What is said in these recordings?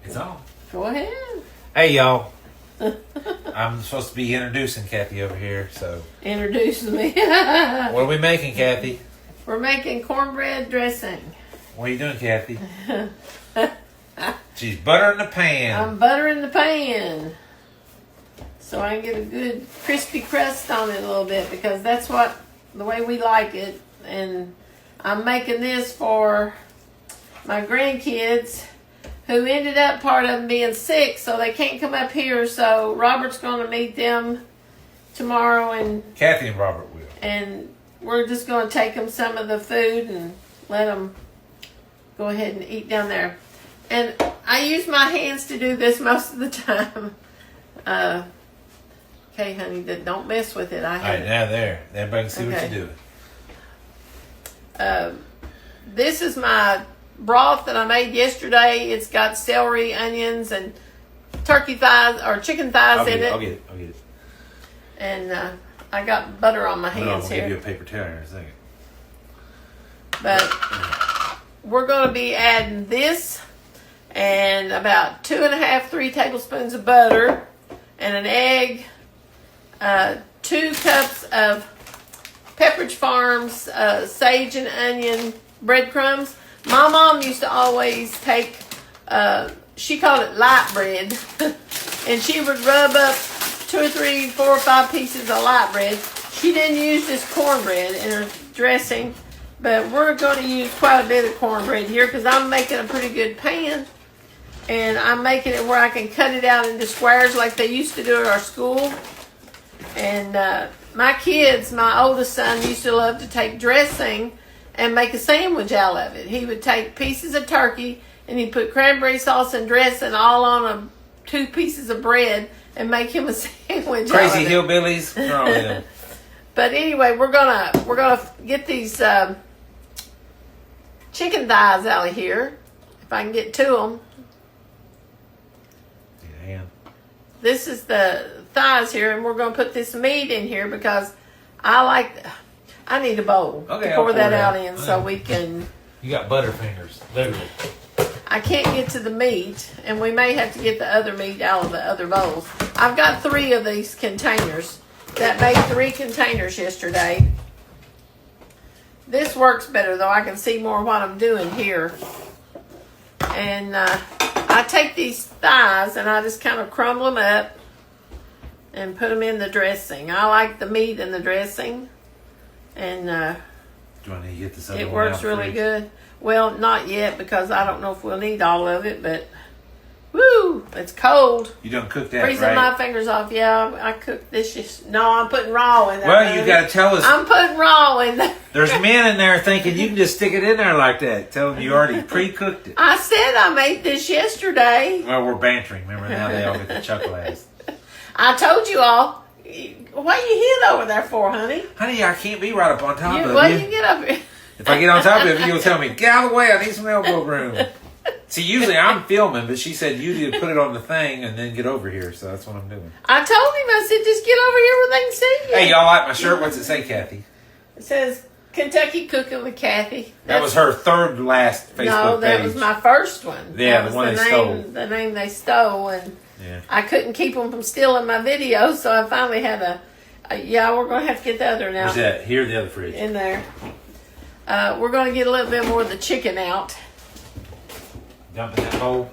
It's on. Go ahead. Hey, y'all. I'm supposed to be introducing Kathy over here, so. Introduce me. What are we making, Kathy? We're making cornbread dressing. What are you doing, Kathy? She's buttering the pan. I'm buttering the pan. So I can get a good crispy crust on it a little bit because that's the way we like it. And I'm making this for my grandkids who ended up part of them being sick, so they can't come up here. So Robert's going to meet them tomorrow, and Kathy and Robert will. And we're just going to take them some of the food and let them go ahead and eat down there. And I use my hands to do this most of the time. Okay, honey, don't mess with it. All right, now there. Everybody can see what you're doing. This is my broth that I made yesterday. It's got celery, onions, and turkey thighs or chicken thighs in it. I'll get it. And I got butter on my hands I'll here. give you a paper towel in a second. But we're going to be adding this and about 2.5-3 tablespoons of butter and an egg, 2 cups of Pepperidge Farms sage and onion breadcrumbs. My mom used to always take, she called it light bread, and she would rub up 2 or 3, 4 or 5 pieces of light bread. She didn't use this cornbread in her dressing, but we're going to use quite a bit of cornbread here because I'm making a pretty good pan, and I'm making it where I can cut it out into squares like they used to do at our school. And my kids, my oldest son, used to love to take dressing and make a sandwich out of it. He would take pieces of turkey and he'd put cranberry sauce and dressing all on 2 pieces of bread and make him a sandwich. Crazy out of it. hillbillies. What's wrong with them? But anyway, we're gonna get these chicken thighs out of here if I can get to them. Yeah. This is the thighs here, and we're gonna put this meat in here because I need a bowl Okay, to pour I'll that pour it out out. in so we can. You got butterfingers, literally. I can't get to the meat, and we may have to get the other meat out of the other bowls. I've got 3 of these containers. That made 3 containers yesterday. This works better, though. I can see more what I'm doing here. And I take these thighs, and I just kind of crumble them up and put them in the dressing. I like the meat in the dressing. And Do I need to get this other it one works out really fridge? good. Well, not yet because I don't know if we'll need all of it, but woo, it's cold. You don't cook that, Freezing right? my fingers off. Yeah, I cooked this. No, I'm putting raw in there. Well, you got to tell us. I'm putting raw in there. There's men in there thinking you can just stick it in there like that. Tell them you already pre-cooked it. I said I made this yesterday. Well, we're bantering. Remember, now they all get the chuckle ass. I told you all. What you hid over there for, honey? Honey, I can't be right up on top of What you. you get up here? If I get on top of you, you'll tell me, get out of the way, I need some elbow room. See, usually I'm filming, but she said you need to put it on the thing and then get over here, so that's what I'm doing. I told him, I said, just get over here where they can see you. Hey, y'all like my shirt? What's it say, Kathy? It says Kentucky Cooking with Kathy. That was her third last Facebook page. No, that was my first one. Yeah, That was the one they stole. The name they stole, and Yeah. I couldn't keep them from stealing my videos, so I finally had yeah, we're going to have to get the other now. Where's that? Here, the other fridge. In there. We're going to get a little bit more of the chicken out. Dump in that bowl.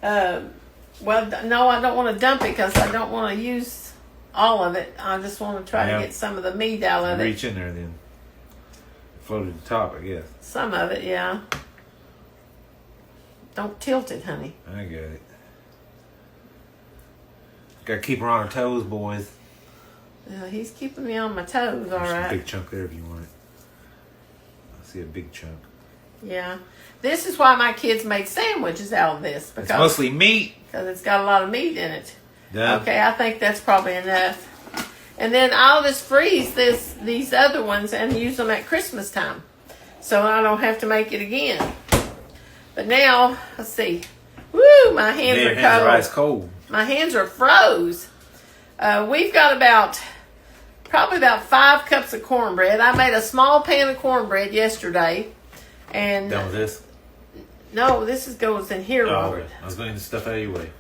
Well, no, I don't want to dump it because I don't want to use all of it. I just want to try to get some of the meat out of it. Reach in there then. Float to the top, I guess. Some of it, yeah. Don't tilt it, honey. I got it. Got to keep her on her toes, boys. He's keeping me on my toes, all There's right. a big chunk there if you want it. I see a big chunk. Yeah. This is why my kids made sandwiches out of this. It's mostly meat. Because it's got a lot of meat in it. Done. Okay, I think that's probably enough. And then I'll just freeze these other ones and use them at Christmas time. So I don't have to make it again. But now, let's see. Woo, my hands are cold. Hands are ice cold. My hands are froze. We've got probably about 5 cups of cornbread. I made a small pan of cornbread yesterday. And Done with this? No, this goes in here, Oh, Robert. okay. I was going to stuff out of your way.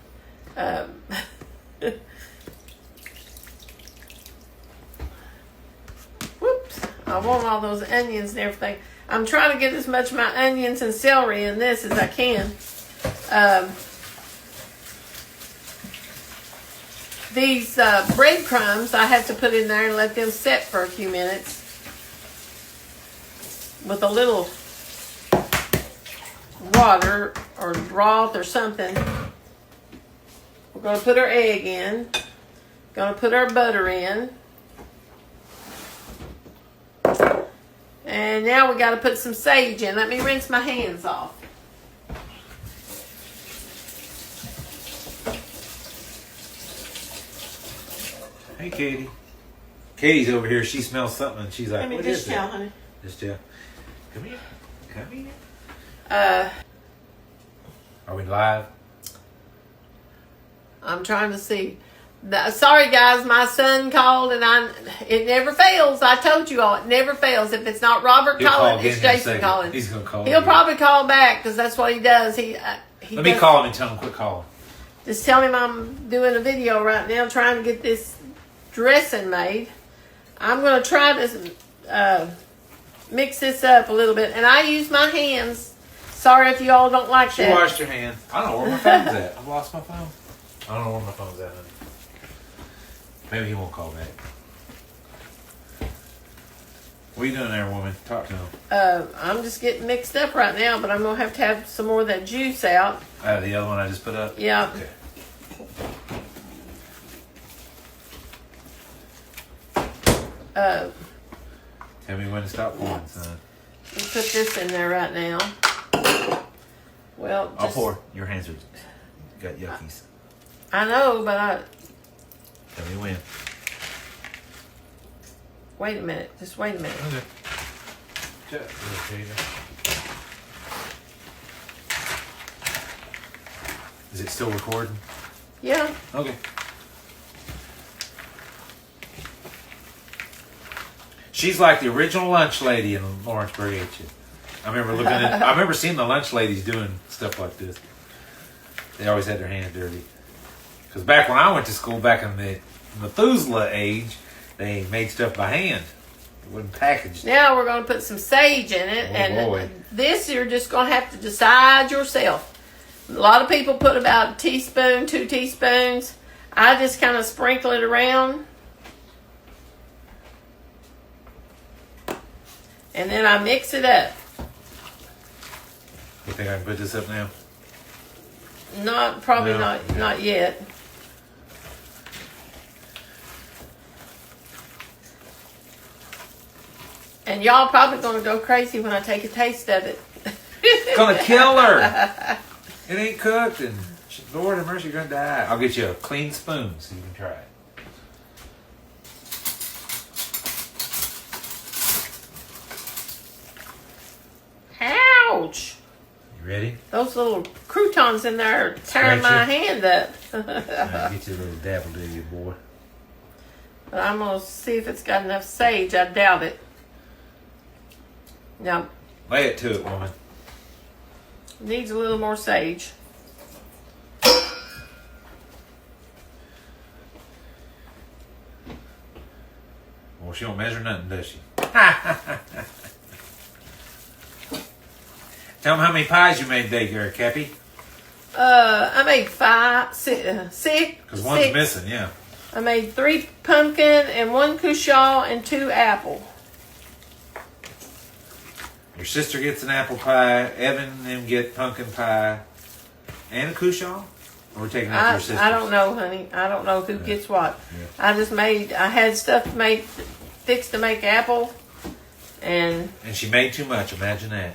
Whoops. I want all those onions and everything. I'm trying to get as much of my onions and celery in this as I can. These breadcrumbs I have to put in there and let them set for a few minutes with a little water or broth or something. We're going to put our egg in. Going to put our butter in. And now we got to put some sage in. Let me rinse my hands off. Hey, Katie. Katie's over here. She smells something, and she's like, Let me "What dish is it?" towel, honey. Just come here. Come here. Are we live? I'm trying to see. Sorry, guys. My son called, and it never fails. I told you all, it never fails. If it's not Robert He'll calling, call it's again in a Jason second. calling. He's gonna call. He'll again. probably call back because that's what he does. Let Let me call him and tell him quit calling. Just tell him I'm doing a video right now trying to get this dressing made. I'm going to try to mix this up a little bit. And I use my hands. Sorry if you all don't like She that. washed her hands. I don't know where my phone's at. I've lost my phone. I don't know where my phone's at, honey. Maybe he won't call back. What are you doing there, woman? Talk to him. I'm just getting mixed up right now, but I'm going to have some more of that juice out. The other one I just put up? Yeah. Okay. Tell me when to stop pouring, son. Let me put this in there right now. Well, I'll pour. Your hands are got yuckies. I know, but Tell me when. wait a minute. Just wait a minute. Okay. Is it still recording? Yeah. Okay. She's like the original lunch lady in Lawrenceburg, ain't she? I remember seeing the lunch ladies doing stuff like this. They always had their hands dirty. Because back when I went to school, back in the Methuselah age, they made stuff by hand. It wasn't packaged. Now we're going to put some sage in it. Oh, and boy. This you're just going to have to decide yourself. A lot of people put about a teaspoon, 2 teaspoons. I just kind of sprinkle it around. And then I mix it up. You think I can put this up now? Probably No. not yet. And y'all probably gonna go crazy when I take a taste of it. It's gonna kill her. It ain't cooked, and Lord have mercy, you're gonna die. I'll get you a clean spoon so you can try it. Ouch! You ready? Those little croutons in there are tearing my Scratch hand up. All right, get you a little dabble, do you, boy? But I'm gonna see if it's got enough sage. I doubt it. No, Lay it to it, woman. needs a little more sage. Well, she don't measure nothing, does she? Tell them how many pies you made today, Gary Cappy. I made six. Because one's missing, yeah. I made 3 pumpkin and 1 cushaw and 2 apple. Your sister gets an apple pie. Evan and them get pumpkin pie. And a cushaw? Or we're taking that to your sister? I don't know, honey. I don't know who gets what. Yeah. I had stuff fixed to make apple. And she made too much. Imagine that.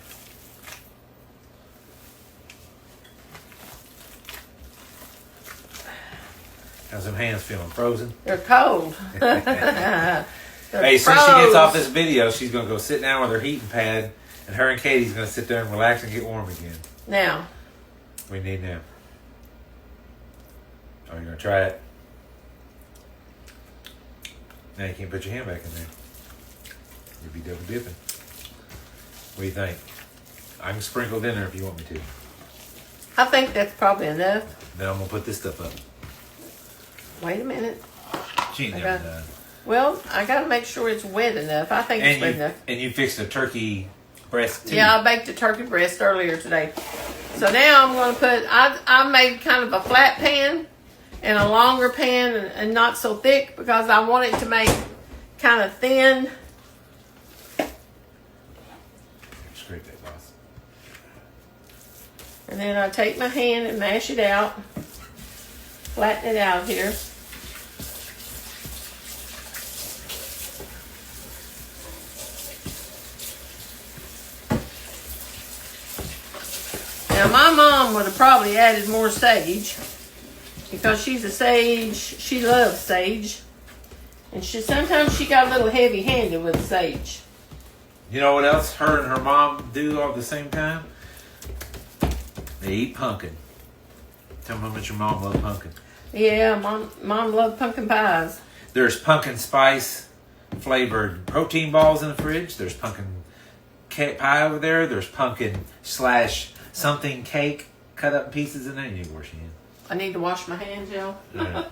How's them hands feeling? Frozen? they're cold. Hey, as soon as she gets off this video, she's going to go sit down with her heating pad, and her and Katie's going to sit there and relax and get warm again. Now. We need now. Are you going to try it? Now you can't put your hand back in there. You'd be double dipping. What do you think? I can sprinkle it in there if you want me to. I think that's probably enough. Then I'm gonna put this stuff up. Wait a minute. She ain't never done. Well, I got to make sure it's wet enough. I think it's wet enough. And you fixed a turkey breast too. Yeah, I baked a turkey breast earlier today. So now I'm going to put, I made kind of a flat pan and a longer pan and not so thick because I want it to make kind of thin. Scrape that, boss. And then I take my hand and mash it out. Flatten it out here. Now my mom would have probably added more sage because she's a sage. She loves sage, and sometimes she got a little heavy-handed with sage. You know what else her and her mom do all at the same time? They eat pumpkin. Tell me how much your mom loves pumpkin. Yeah, mom loved pumpkin pies. There's pumpkin spice flavored protein balls in the fridge. There's pumpkin pie over there. There's pumpkin / something cake cut up in pieces in there. You need to wash your hands. I need to wash my hands, y'all. Yeah.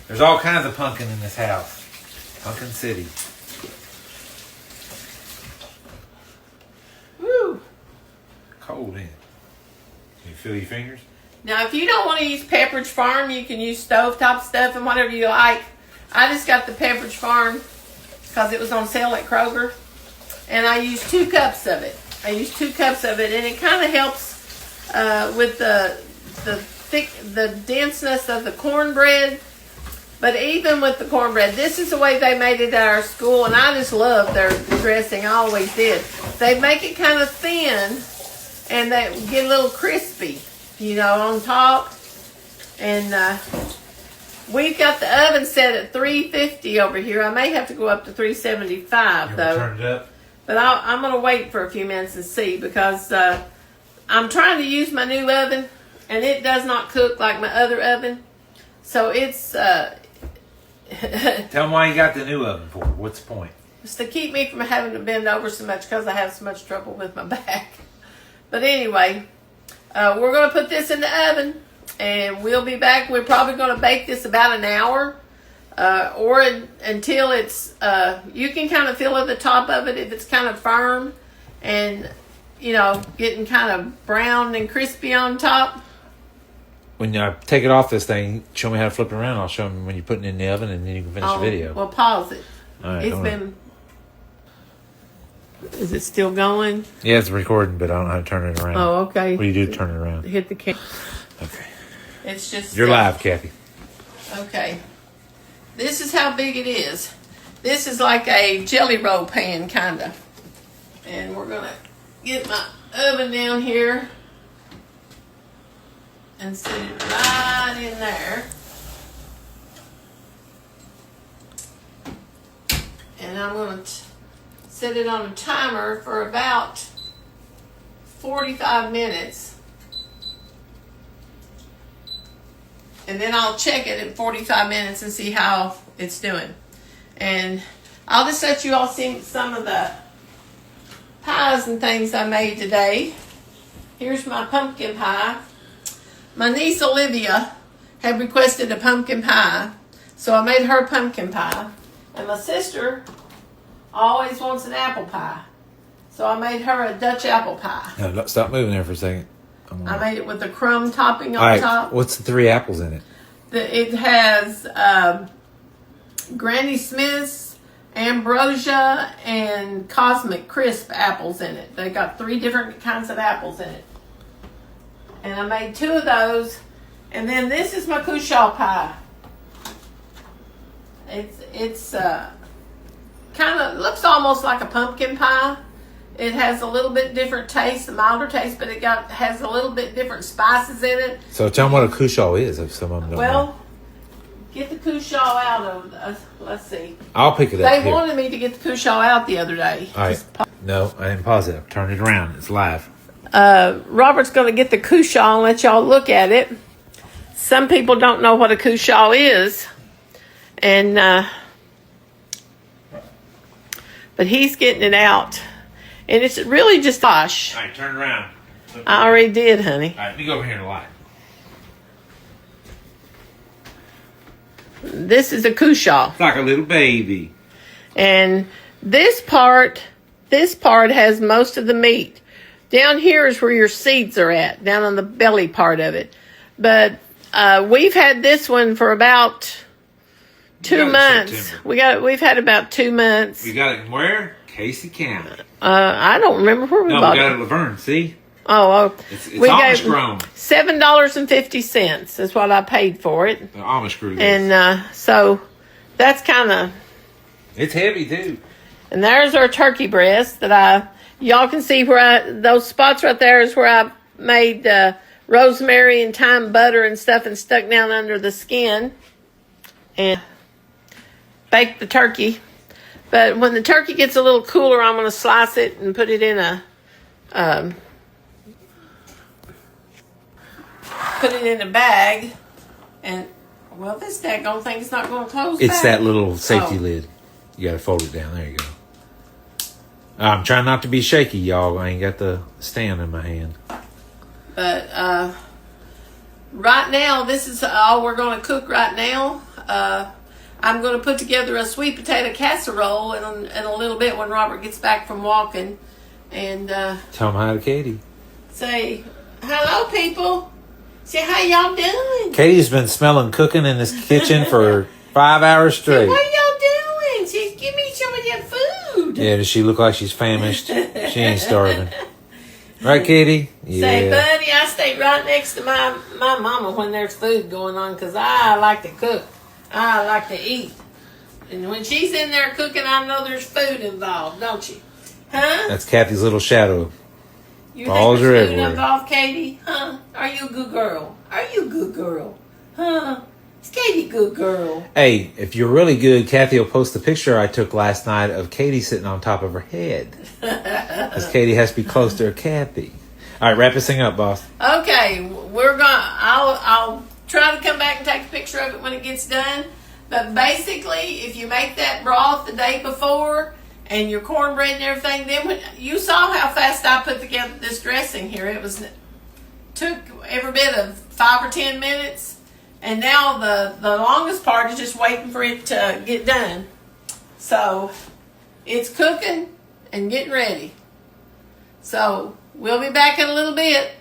There's all kinds of pumpkin in this house. Pumpkin City. Woo! Cold in. Can you feel your fingers? Now, if you don't want to use Pepperidge Farm, you can use stovetop stuff and whatever you like. I just got the Pepperidge Farm because it was on sale at Kroger. And I used 2 cups of it. And it kind of helps with the denseness of the cornbread. But even with the cornbread, this is the way they made it at our school, and I just love their dressing. I always did. They make it kind of thin, and they get a little crispy, on top. And we've got the oven set at 350 over here. I may have to go up to 375 though. Turn it up. But I'm going to wait for a few minutes and see because I'm trying to use my new oven, and it does not cook like my other oven. So it's... Tell them why you got the new oven for. What's the point? It's to keep me from having to bend over so much because I have so much trouble with my back. But anyway, we're going to put this in the oven, and we'll be back. We're probably going to bake this about an hour. Until it's, you can kind of feel at the top of it if it's kind of firm and, getting kind of brown and crispy on top. When I take it off this thing, show me how to flip it around. I'll show them when you're putting it in the oven, and then you can finish the video. Well, pause it. All right, It's been... Is it still going? Yeah, it's recording, but I don't know how to turn it around. Oh, okay. What do you do to turn it around? Hit the camera. Okay. It's just... You're live, Kathy. Okay. This is how big it is. This is like a jelly roll pan, kind of. And we're going to get my oven down here and set it right in there. And I'm going to set it on a timer for about 45 minutes. And then I'll check it in 45 minutes and see how it's doing. And I'll just let you all see some of the pies and things I made today. Here's my pumpkin pie. My niece Olivia had requested a pumpkin pie, so I made her pumpkin pie. And my sister always wants an apple pie, so I made her a Dutch apple pie. No, stop moving there for a second. I made it with the crumb topping on top. What's the 3 apples in it? It has Granny Smith's, Ambrosia, and Cosmic Crisp apples in it. They got 3 different kinds of apples in it. And I made 2 of those. And then this is my cushaw pie. It's kind of looks almost like a pumpkin pie. It has a little bit different taste, a milder taste, but has a little bit different spices in it. So tell them what a cushaw is, if some of them don't know. Well, get the cushaw out of, let's see. I'll pick it up. They wanted me to get the cushaw out the other day. All right. No, I didn't pause it. Turn it around. It's live. Robert's going to get the cushaw and let y'all look at it. Some people don't know what a cushaw is. And, but he's getting it out. And it's really just wash. All right, turn around. I already did, honey. All right, let me go over here in the light. This is a cushaw. It's like a little baby. And this part has most of the meat. Down here is where your seeds are at, down on the belly part of it. But we've had this one for about 2 months. We've had about 2 months. We got it in where? Casey County. I don't remember where we No, bought we got it. it at Laverne, see? Oh, It's we Amish grown. $7.50 is what I paid for it. The Amish grew this. And so that's kind of... It's heavy, too. And there's our turkey breast that y'all can see those spots right there is where I made rosemary and thyme butter and stuff and stuck down under the skin and baked the turkey. But when the turkey gets a little cooler, I'm going to slice it and put it in a bag. And well, this daggone thing is not going to close. It's back. that little safety lid. You got to fold it down. There you go. I'm trying not to be shaky, y'all. I ain't got the stand in my hand. But right now, this is all we're going to cook right now. I'm going to put together a sweet potato casserole in a little bit when Robert gets back from walking. And Tell them hi to Katie. say, hello, people. Say, how y'all doing? Katie's been smelling cooking in this kitchen for 5 hours Say, straight. what y'all doing? Say, give me some of that food. Yeah, does she look like she's famished? She ain't starving. Right, Katie? Say, Yeah. buddy, I stay right next to my mama when there's food going on because I like to cook. I like to eat. And when she's in there cooking, I know there's food involved, don't you? Huh? That's Kathy's little shadow. You Balls think are there's food everywhere. involved, Katie? Huh? Are you a good girl? Are you a good girl? Huh? Is Katie a good girl? Hey, if you're really good, Kathy will post the picture I took last night of Katie sitting on top of her head. Because Katie has to be close to her Kathy. All right, wrap this thing up, boss. Okay, I'll try to come back and take a picture of it when it gets done. But basically, if you make that broth the day before and your cornbread and everything, then you saw how fast I put together this dressing here. Took every bit of 5 or 10 minutes, and now the longest part is just waiting for it to get done. So it's cooking and getting ready. So we'll be back in a little bit.